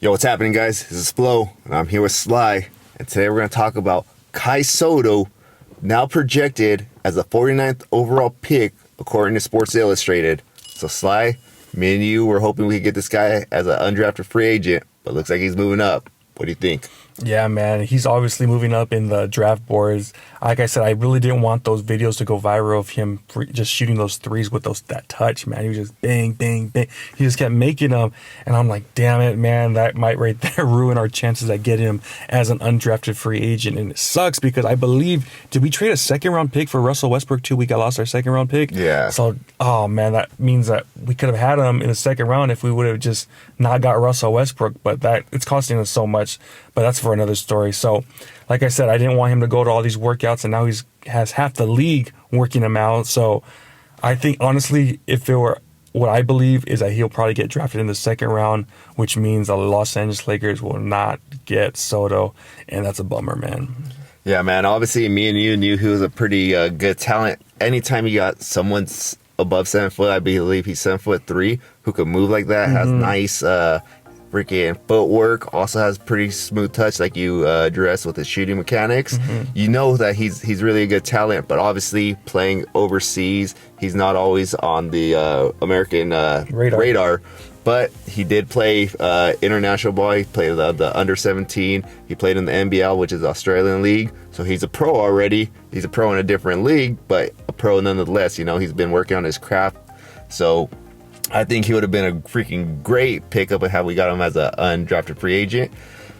Yo, what's happening, guys? This is Flo, and I'm here with Sly, and today we're going to talk about Kai Sotto, now projected as the 49th overall pick according to Sports Illustrated. So Sly, me and you were hoping we could get this guy as an undrafted free agent, but looks like he's moving up. What do you think? Yeah, man, he's obviously moving up in the draft boards. Like I said, I really didn't want those videos to go viral of him just shooting those threes with that touch, man. He was just bang, bang, bang. He just kept making them, and I'm like, damn it, man, that might right there ruin our chances at getting him as an undrafted free agent. And it sucks because I believe, did we trade a second-round pick for Russell Westbrook too? We got lost our second-round pick. Yeah. So, oh man, that means that we could have had him in the second round if we would have just not got Russell Westbrook. But it's costing us so much. But that's for another story. So, like I said, I didn't want him to go to all these workouts, and now he has half the league working him out. So, I think, honestly, if it were what I believe is that he'll probably get drafted in the second round, which means the Los Angeles Lakers will not get Soto, and that's a bummer, man. Yeah, man, obviously me and you knew he was a pretty good talent. Anytime you got someone's above 7 foot, I believe he's 7'3", who could move like that, has nice freaking footwork, also has pretty smooth touch, like you addressed with his shooting mechanics. You know that he's really a good talent, but obviously playing overseas, he's not always on the American radar. But he did play international ball. He played the under 17. He played in the NBL, which is the Australian league. So he's a pro already. He's a pro in a different league, but a pro nonetheless. You know, he's been working on his craft. So I think he would have been a freaking great pickup of how we got him as an undrafted free agent.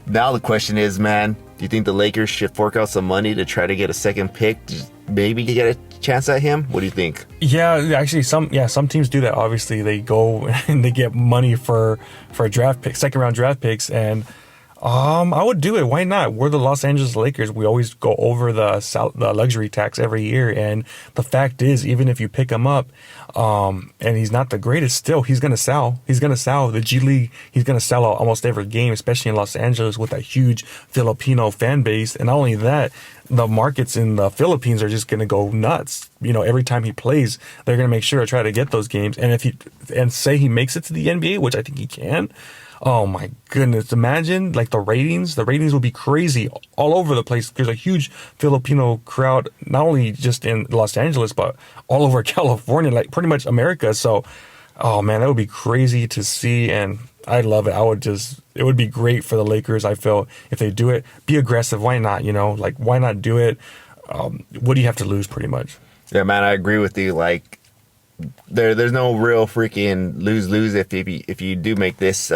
Now the question is, man, do you think the Lakers should fork out some money to try to get a second pick? Just maybe get a chance at him? What do you think? Yeah, actually, some teams do that. Obviously, they go and they get money for draft pick, second round draft picks, and I would do it. Why not? We're the Los Angeles Lakers. We always go over the luxury tax every year, and the fact is, even if you pick him up, and he's not the greatest, still he's gonna sell. He's gonna sell the G League. He's gonna sell out almost every game, especially in Los Angeles with a huge Filipino fan base. And not only that, the markets in the Philippines are just gonna go nuts. You know, every time he plays, they're gonna make sure to try to get those games. And say he makes it to the NBA, which I think he can. Oh my goodness. Imagine like the ratings will be crazy all over the place. There's a huge Filipino crowd, not only just in Los Angeles, but all over California, like pretty much America. So, oh man, that would be crazy to see. And I love it. It would be great for the Lakers. I feel if they do it, be aggressive. Why not? You know, like why not do it? What do you have to lose pretty much? Yeah, man, I agree with you. Like, there's no real freaking lose if you do make this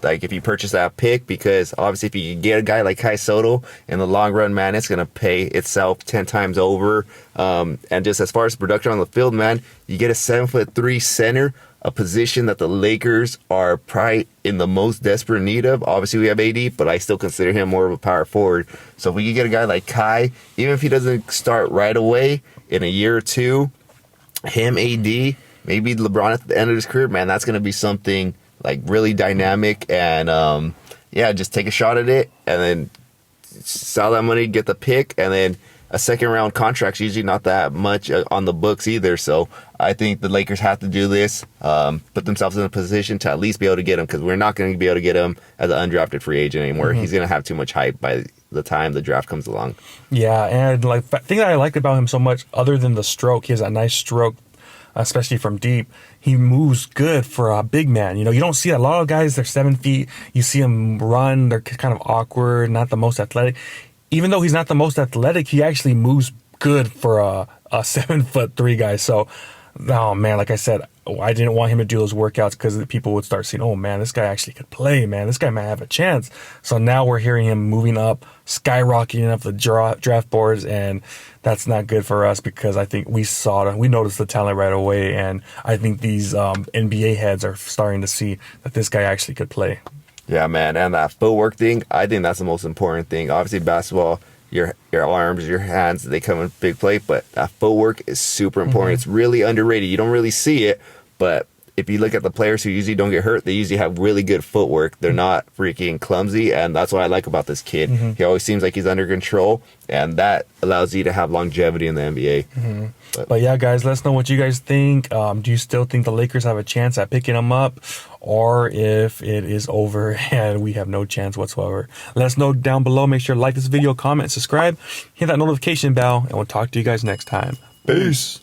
like if you purchase that pick, because obviously if you can get a guy like Kai Sotto in the long run, man, it's gonna pay itself 10 times over. And just as far as production on the field, man, you get a 7'3" center, a position that the Lakers are probably in the most desperate need of. Obviously we have AD, but I still consider him more of a power forward. So if we can get a guy like Kai, even if he doesn't start right away, in a year or two, him, AD, maybe LeBron at the end of his career, man, that's gonna be something like really dynamic. And just take a shot at it and then sell that money, get the pick, and then a second round contract's usually not that much on the books either. So I think the Lakers have to do this, put themselves in a position to at least be able to get him, because we're not going to be able to get him as an undrafted free agent anymore. He's going to have too much hype by the time the draft comes along. Yeah, and like the thing that I liked about him so much, other than the stroke, he has a nice stroke, especially from deep. He moves good for a big man. You know, you don't see a lot of guys, they're 7 feet. You see them run, they're kind of awkward, not the most athletic. Even though he's not the most athletic, he actually moves good for a 7'3" guy. So, oh man, like I said, I didn't want him to do those workouts because people would start saying, oh man, this guy actually could play, man. This guy might have a chance. So now we're hearing him moving up, skyrocketing up the draft boards, and that's not good for us, because I think we noticed the talent right away, and I think these NBA heads are starting to see that this guy actually could play. Yeah, man, and that footwork thing, I think that's the most important thing. Obviously, basketball, your arms, your hands, they come in big play, but that footwork is super important. It's really underrated. You don't really see it, but if you look at the players who usually don't get hurt, they usually have really good footwork. They're not freaking clumsy, and that's what I like about this kid. He always seems like he's under control, and that allows you to have longevity in the NBA. But yeah, guys, let us know what you guys think. Do you still think the Lakers have a chance at picking him up, or if it is over and we have no chance whatsoever? Let us know down below. Make sure to like this video, comment, subscribe, hit that notification bell, and we'll talk to you guys next time. Peace.